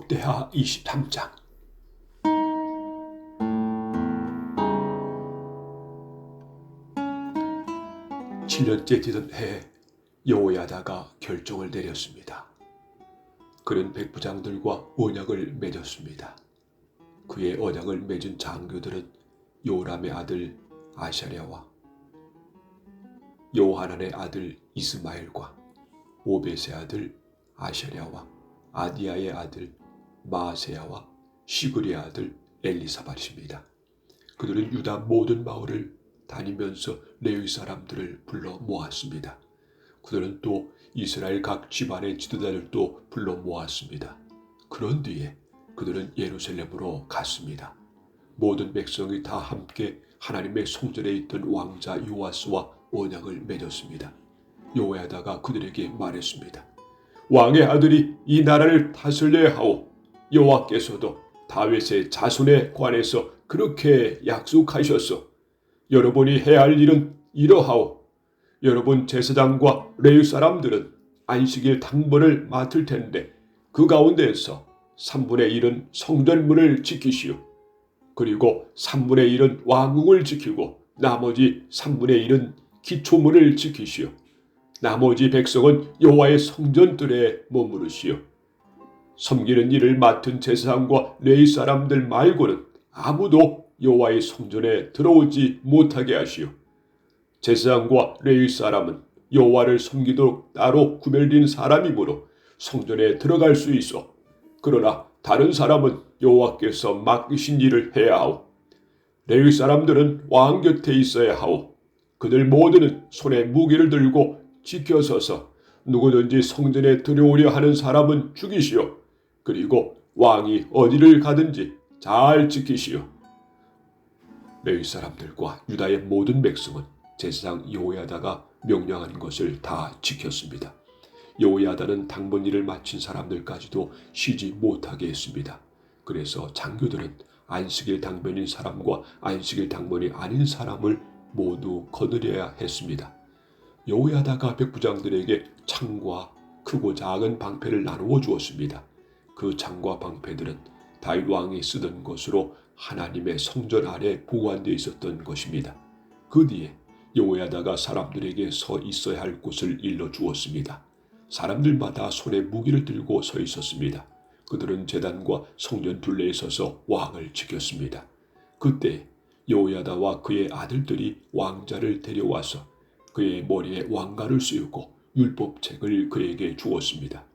역대하 23장. 칠 년째 되던 해에 여호야다가 결정을 내렸습니다. 그는 백부장들과 언약을 맺었습니다. 그의 언약을 맺은 장교들은 요람의 아들 아샤랴와 요하난의 아들 이스마엘과 오벳의 아들 아샤랴와 아디야의 아들 마아세야와 시그리의 아들 엘리사발입니다. 그들은 유다 모든 마을을 다니면서 레위 사람들을 불러 모았습니다. 그들은 또 이스라엘 각 집안의 지도자들도 불러 모았습니다. 그런 뒤에 그들은 예루살렘으로 갔습니다. 모든 백성이 다 함께 하나님의 성전에 있던 왕자 요아스와 언약을 맺었습니다. 여호야다가 그들에게 말했습니다. 왕의 아들이 이 나라를 다스려야 하오. 여호와께서도 다윗의 자손에 관해서 그렇게 약속하셨소. 여러분이 해야 할 일은 이러하오. 여러분 제사장과 레위 사람들은 안식일 당번을 맡을 텐데 그 가운데에서 3분의 1은 성전문을 지키시오. 그리고 3분의 1은 왕궁을 지키고 나머지 3분의 1은 기초문을 지키시오. 나머지 백성은 여호와의 성전들에 머무르시오. 섬기는 일을 맡은 제사장과 레위 사람들 말고는 아무도 여호와의 성전에 들어오지 못하게 하시오. 제사장과 레위 사람은 여호와를 섬기도록 따로 구별된 사람이므로 성전에 들어갈 수 있어. 그러나 다른 사람은 여호와께서 맡기신 일을 해야 하오. 레위 사람들은 왕 곁에 있어야 하오. 그들 모두는 손에 무기를 들고 지켜서서 누구든지 성전에 들어오려 하는 사람은 죽이시오. 그리고 왕이 어디를 가든지 잘 지키시오. 레위 사람들과 유다의 모든 백성은 제사장 여호야다가 명령하는 것을 다 지켰습니다. 여호야다는 당번 일을 마친 사람들까지도 쉬지 못하게 했습니다. 그래서 장교들은 안식일 당번인 사람과 안식일 당번이 아닌 사람을 모두 거느려야 했습니다. 여호야다가 백부장들에게 창과 크고 작은 방패를 나누어 주었습니다. 그 창과 방패들은 다윗 왕이 쓰던 것으로 하나님의 성전 아래 보관되어 있었던 것입니다. 그 뒤에 여호야다가 사람들에게 서 있어야 할 곳을 일러 주었습니다. 사람들마다 손에 무기를 들고 서 있었습니다. 그들은 제단과 성전 둘레에 서서 왕을 지켰습니다. 그때 여호야다와 그의 아들들이 왕자를 데려와서 그의 머리에 왕가를 씌우고 율법책을 그에게 주었습니다.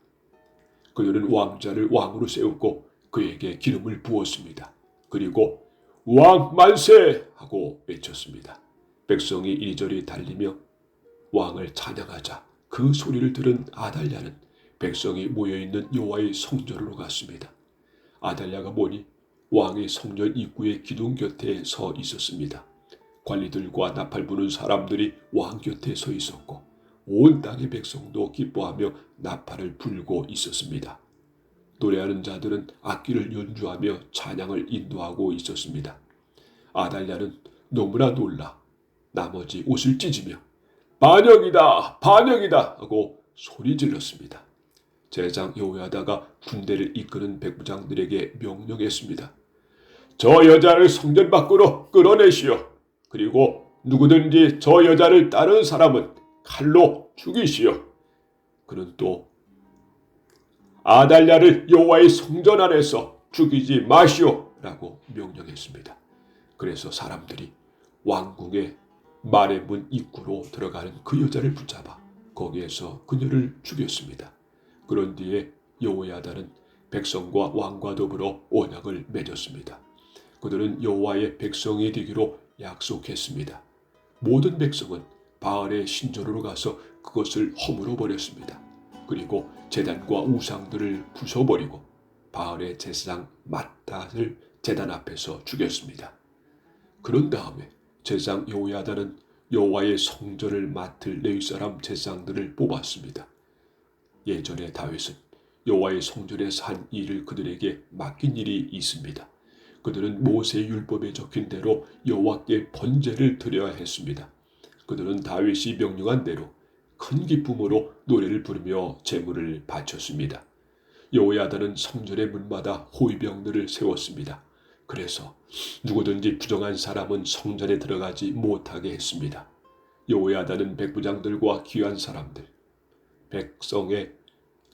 그들은 왕자를 왕으로 세우고 그에게 기름을 부었습니다. 그리고 왕 만세! 하고 외쳤습니다. 백성이 이리저리 달리며 왕을 찬양하자 그 소리를 들은 아달랴는 백성이 모여있는 여호와의 성전으로 갔습니다. 아달랴가 보니 왕의 성전 입구의 기둥 곁에 서 있었습니다. 관리들과 나팔 부는 사람들이 왕 곁에 서 있었고 온 땅의 백성도 기뻐하며 나팔을 불고 있었습니다. 노래하는 자들은 악기를 연주하며 찬양을 인도하고 있었습니다. 아달랴는 너무나 놀라 나머지 옷을 찢으며 반역이다! 반역이다! 하고 소리 질렀습니다. 제사장 여호야다가 군대를 이끄는 백부장들에게 명령했습니다. 저 여자를 성전 밖으로 끌어내시오. 그리고 누구든지 저 여자를 따르는 사람은 칼로 죽이시오. 그는 또 아달랴를 여호와의 성전 안에서 죽이지 마시오 라고 명령했습니다. 그래서 사람들이 왕궁의 말의 문 입구로 들어가는 그 여자를 붙잡아 거기에서 그녀를 죽였습니다. 그런 뒤에 여호야다는 백성과 왕과 더불어 언약을 맺었습니다. 그들은 여호와의 백성이 되기로 약속했습니다. 모든 백성은 바알의 신전으로 가서 그것을 허물어 버렸습니다. 그리고 제단과 우상들을 부숴버리고 바알의 제사장 맏닷을 제단 앞에서 죽였습니다. 그런 다음에 제사장 여호야다는 여호와의 성전을 맡을 레위 사람 제사장들을 뽑았습니다. 예전에 다윗은 여호와의 성전에서 한 일을 그들에게 맡긴 일이 있습니다. 그들은 모세의 율법에 적힌 대로 여호와께 번제를 드려야 했습니다. 그들은 다윗이 명령한 대로 큰 기쁨으로 노래를 부르며 제물을 바쳤습니다. 여호야다는 성전의 문마다 호위병들을 세웠습니다. 그래서 누구든지 부정한 사람은 성전에 들어가지 못하게 했습니다. 여호야다는 백부장들과 귀한 사람들, 백성의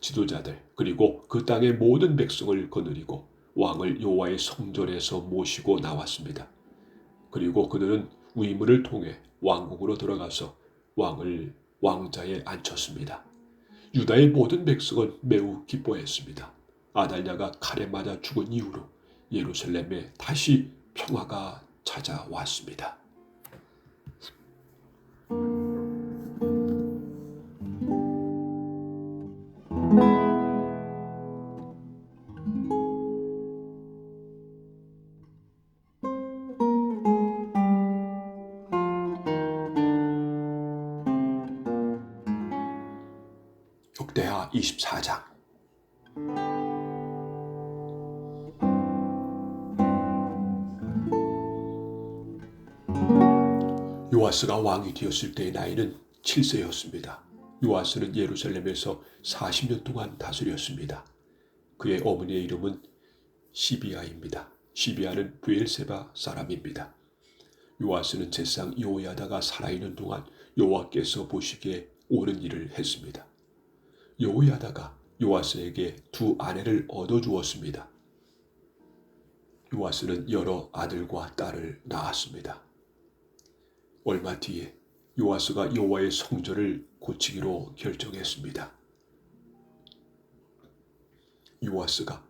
지도자들, 그리고 그 땅의 모든 백성을 거느리고 왕을 여호와의 성전에서 모시고 나왔습니다. 그리고 그들은 위문을 통해 왕궁으로 들어가서 왕을 왕자에 앉혔습니다. 유다의 모든 백성은 매우 기뻐했습니다. 아달랴가 칼에 맞아 죽은 이후로 예루살렘에 다시 평화가 찾아왔습니다. 역대하 24장. 요아스가 왕이 되었을 때의 나이는 7세였습니다. 요아스는 예루살렘에서 40년 동안 다스렸습니다. 그의 어머니의 이름은 시비아입니다. 시비아는 브엘세바 사람입니다. 요아스는 제사장 여호야다가 살아있는 동안 여호와께서 보시기에 옳은 일을 했습니다. 여호야다가 요아스에게 두 아내를 얻어주었습니다. 요아스는 여러 아들과 딸을 낳았습니다. 얼마 뒤에 요아스가 여호와의 성전을 고치기로 결정했습니다. 요아스가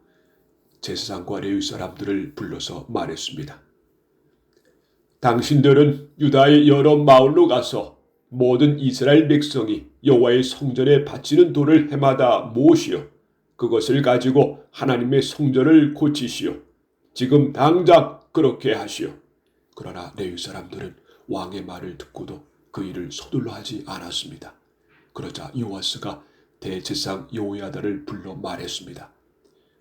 제사장과 레위 사람들을 불러서 말했습니다. 당신들은 유다의 여러 마을로 가서 모든 이스라엘 백성이 여호와의 성전에 바치는 돌을 해마다 모으시어 그것을 가지고 하나님의 성전을 고치시오. 지금 당장 그렇게 하시오. 그러나 레위 사람들은 왕의 말을 듣고도 그 일을 서둘러 하지 않았습니다. 그러자 요아스가 대제사장 여호야다를 불러 말했습니다.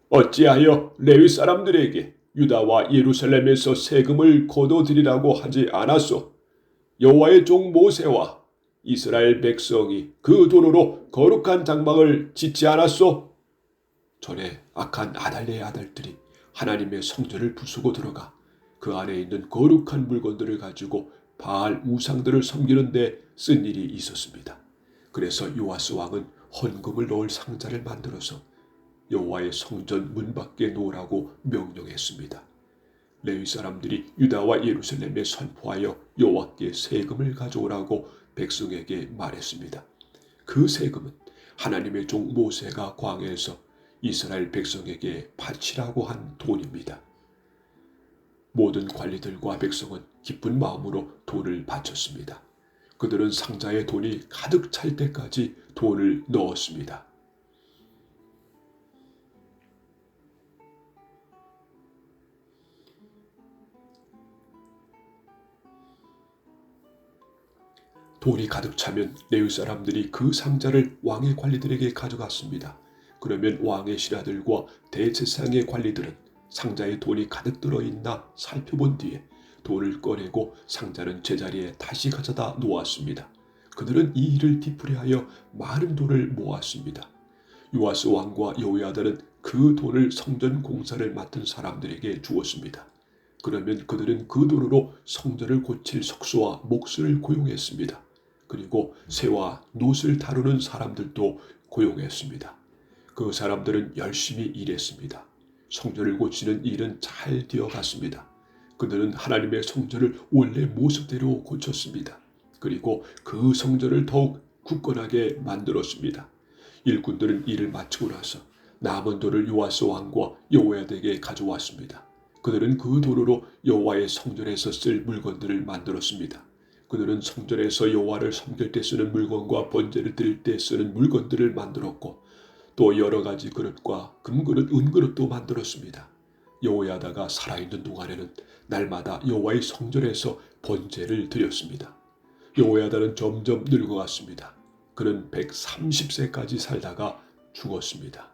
어찌하여 레위 사람들에게 유다와 예루살렘에서 세금을 거둬들이라고 하지 않았소? 여호와의 종 모세와 이스라엘 백성이 그 돈으로 거룩한 장막을 짓지 않았소? 전에 악한 아달랴의 아들들이 하나님의 성전을 부수고 들어가 그 안에 있는 거룩한 물건들을 가지고 바알 우상들을 섬기는 데 쓴 일이 있었습니다. 그래서 요아스 왕은 헌금을 넣을 상자를 만들어서 여호와의 성전 문 밖에 놓으라고 명령했습니다. 레위 사람들이 유다와 예루살렘에 선포하여 여호와께 세금을 가져오라고 백성에게 말했습니다. 그 세금은 하나님의 종 모세가 광야에서 이스라엘 백성에게 바치라고 한 돈입니다. 모든 관리들과 백성은 기쁜 마음으로 돈을 바쳤습니다. 그들은 상자에 돈이 가득 찰 때까지 돈을 넣었습니다. 돈이 가득 차면 레위 사람들이 그 상자를 왕의 관리들에게 가져갔습니다. 그러면 왕의 신하들과 대제사장의 관리들은 상자에 돈이 가득 들어있나 살펴본 뒤에 돈을 꺼내고 상자는 제자리에 다시 가져다 놓았습니다. 그들은 이 일을 뒤풀이하여 많은 돈을 모았습니다. 요아스 왕과 여호야다는 그 돈을 성전 공사를 맡은 사람들에게 주었습니다. 그러면 그들은 그 돈으로 성전을 고칠 석수와 목수를 고용했습니다. 그리고 새와 놋을 다루는 사람들도 고용했습니다. 그 사람들은 열심히 일했습니다. 성전을 고치는 일은 잘 되어갔습니다. 그들은 하나님의 성전을 원래 모습대로 고쳤습니다. 그리고 그 성전을 더욱 굳건하게 만들었습니다. 일꾼들은 일을 마치고 나서 남은 돌을 요아스 왕과 여호야다에게 가져왔습니다. 그들은 그 돌으로 여호와의 성전에서 쓸 물건들을 만들었습니다. 그들은 성전에서 여호와를 섬길 때 쓰는 물건과 번제를 드릴 때 쓰는 물건들을 만들었고 또 여러 가지 그릇과 금그릇, 은그릇도 만들었습니다. 여호야다가 살아있는 동안에는 날마다 여호와의 성전에서 번제를 드렸습니다. 여호야다는 점점 늙어갔습니다. 그는 130세까지 살다가 죽었습니다.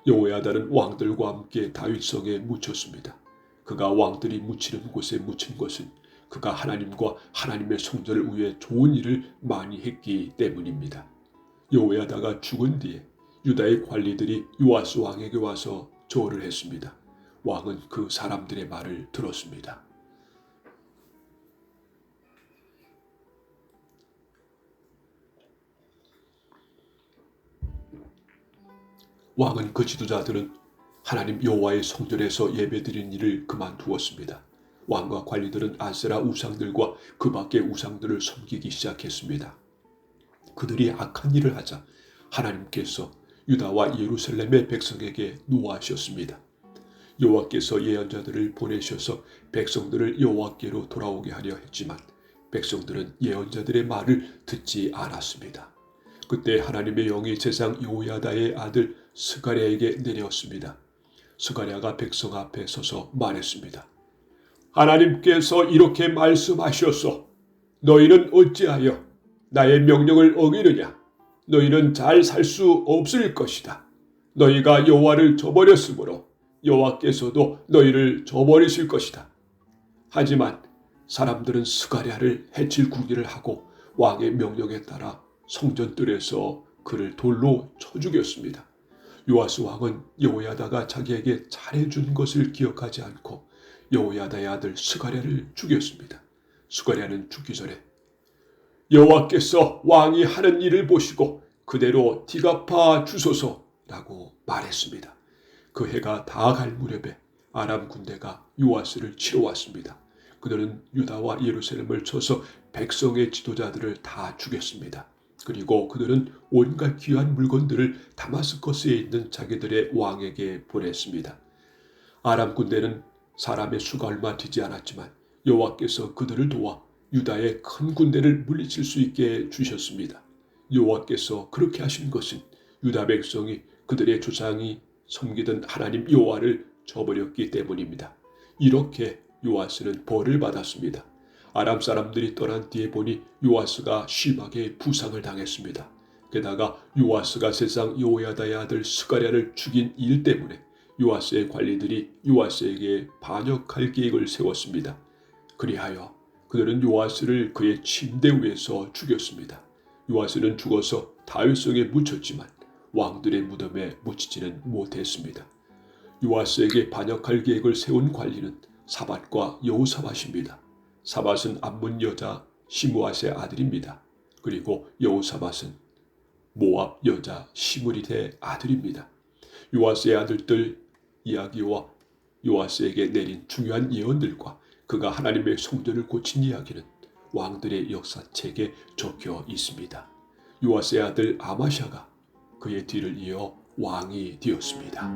여호야다는 왕들과 함께 다윗성에 묻혔습니다. 그가 왕들이 묻히는 곳에 묻힌 것은 그가 하나님과 하나님의 성전을 위해 좋은 일을 많이 했기 때문입니다. 여호야다가 죽은 뒤에 유다의 관리들이 요아스 왕에게 와서 절을 했습니다. 왕은 그 사람들의 말을 들었습니다. 왕은 그 지도자들은 하나님 여호와의 성전에서 예배드린 일을 그만두었습니다. 왕과 관리들은 아세라 우상들과 그 밖의 우상들을 섬기기 시작했습니다. 그들이 악한 일을 하자 하나님께서 유다와 예루살렘의 백성에게 노하셨습니다. 여호와께서 예언자들을 보내셔서 백성들을 여호와께로 돌아오게 하려 했지만 백성들은 예언자들의 말을 듣지 않았습니다. 그때 하나님의 영이 제상 여호야다의 아들 스가랴에게 내렸습니다. 스가랴가 백성 앞에 서서 말했습니다. 하나님께서 이렇게 말씀하셨소. 너희는 어찌하여 나의 명령을 어기느냐? 너희는 잘 살 수 없을 것이다. 너희가 여호와를 저버렸으므로 여호와께서도 너희를 저버리실 것이다. 하지만 사람들은 스가랴를 해칠 궁리를 하고 왕의 명령에 따라 성전뜰에서 그를 돌로 쳐 죽였습니다. 요아스 왕은 여호야다가 자기에게 잘해준 것을 기억하지 않고 여호야다의 아들 스가랴를 죽였습니다. 스가랴는 죽기 전에 여호와께서 왕이 하는 일을 보시고 그대로 디갚아 주소서라고 말했습니다. 그 해가 다 갈 무렵에 아람 군대가 요아스를 치러 왔습니다. 그들은 유다와 예루살렘을 쳐서 백성의 지도자들을 다 죽였습니다. 그리고 그들은 온갖 귀한 물건들을 다마스커스에 있는 자기들의 왕에게 보냈습니다. 아람 군대는 사람의 수가 얼마 되지 않았지만 여호와께서 그들을 도와 유다의 큰 군대를 물리칠 수 있게 주셨습니다. 여호와께서 그렇게 하신 것은 유다 백성이 그들의 조상이 섬기던 하나님 여호와를 저버렸기 때문입니다. 이렇게 요아스는 벌을 받았습니다. 아람 사람들이 떠난 뒤에 보니 요아스가 심하게 부상을 당했습니다. 게다가 요아스가 세상 여호야다의 아들 스가랴를 죽인 일 때문에 요아스의 관리들이 요아스에게 반역할 계획을 세웠습니다. 그리하여 그들은 요아스를 그의 침대 위에서 죽였습니다. 요아스는 죽어서 다윗성에 묻혔지만 왕들의 무덤에 묻히지는 못했습니다. 요아스에게 반역할 계획을 세운 관리는 사밧과 여호사밧입니다. 사밧은 암몬 여자 시므앗의 아들입니다. 그리고 여호사밧은 모압 여자 시므릿의 아들입니다. 요아스의 아들들 이야기와 요아스에게 내린 중요한 예언들과 그가 하나님의 성전을 고친 이야기는 왕들의 역사책에 적혀 있습니다. 요아스의 아들 아마샤가 그의 뒤를 이어 왕이 되었습니다.